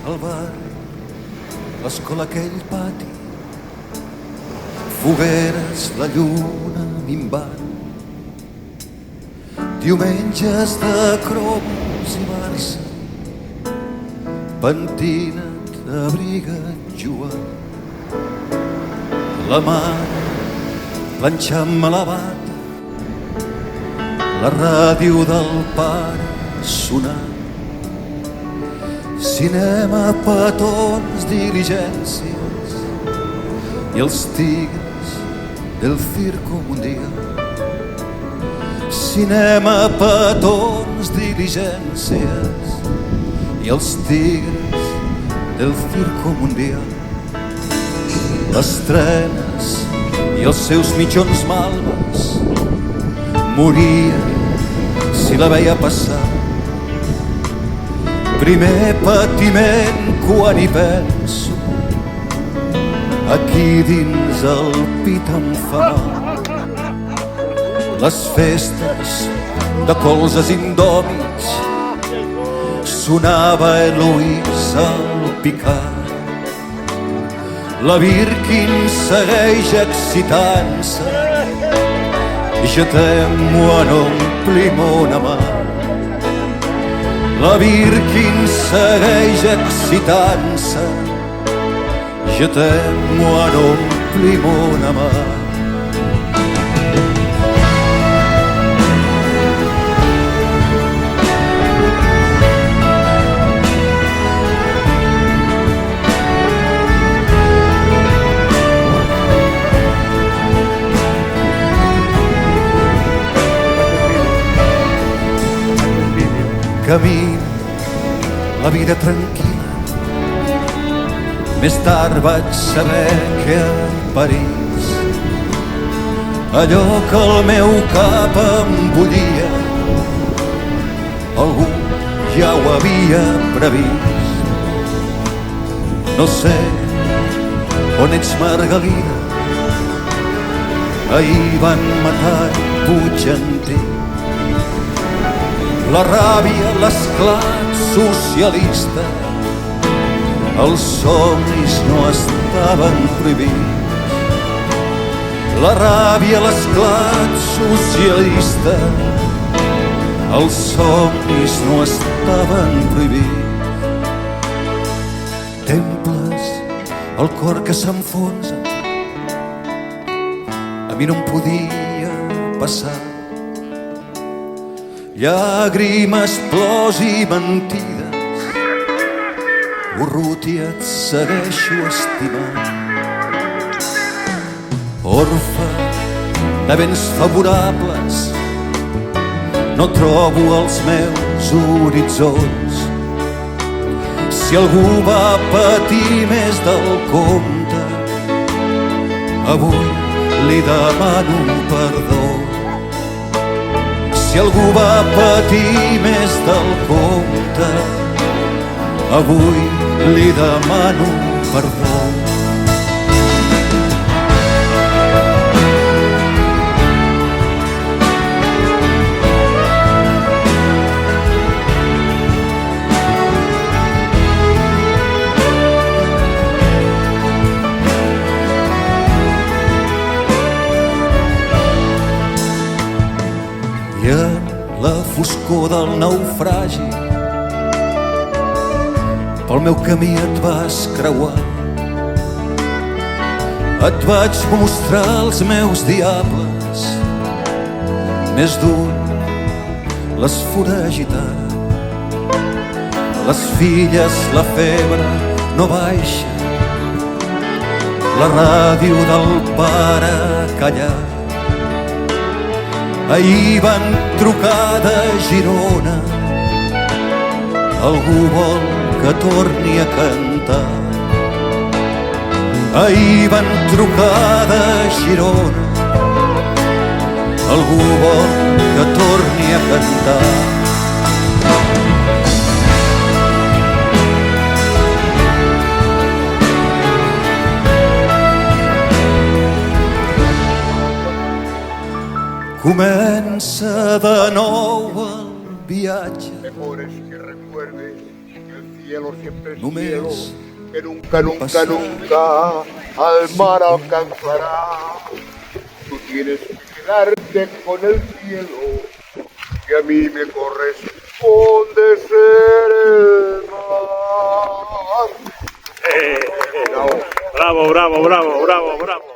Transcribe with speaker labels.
Speaker 1: el bar, l'escola, aquell pati, fogueres, la lluna minvant, diumenges de cromos i Barça, pentina't, abriga't, Joan, la mare planxant-me la bata, la ràdio del pare sonant, cinema, petons, diligències i els tigres del circo mundial. Cinema, petons, diligències i els tigres del circo mundial. Les trenes i els seus mitjons malves morien si la veia passar. Primer patiment quan hi penso, aquí dins el pit em fa mal. Les festes de colzes indòmits, sonava Eloïsa al picar. La Birkin segueix excitant-se, je t'aime en ompli mon amant. La Birkin segueix excitant-se, je t'aime en ompli mon amant. Camino la vida tranquil·la. Més tard vaig saber que a París allò que el meu cap em bullia algú ja ho havia previst. No sé on ets, Margalida, ahir van matar Puigdentí. La ràbia, l'esclat socialista, els somnis no estaven prohibits. La ràbia, l'esclat socialista, els somnis no estaven prohibits. Temples, el cor que s'enfonsa, a mi no em podia passar. Llàgrimes, plors i mentides, Urrutia et segueixo estimant. Orfe de béns favorables, no trobo els meus horitzons. Si algú va patir més del compte, avui li demano perdó. Si algú va patir més del compte, avui li demano perdó. I en la foscor del naufragi pel meu camí et vas creuar. Et vaig mostrar els meus diables, més d'un les foragitar. Les filles, la febre no baixa, la ràdio del pare callar. Ahir van trucar de Girona, algú vol que torni a cantar. Ahir van trucar de Girona, algú vol que torni a cantar. Comença de nou el viatge.
Speaker 2: Mejores que recuerde el cielo siempre es
Speaker 1: només
Speaker 2: cielo, que nunca, nunca,
Speaker 1: passar.
Speaker 2: nunca al mar alcanzará. Tú tienes que quedarte con el cielo, que a mí me corresponde ser el mar.
Speaker 3: Bravo, bravo, bravo, bravo, bravo.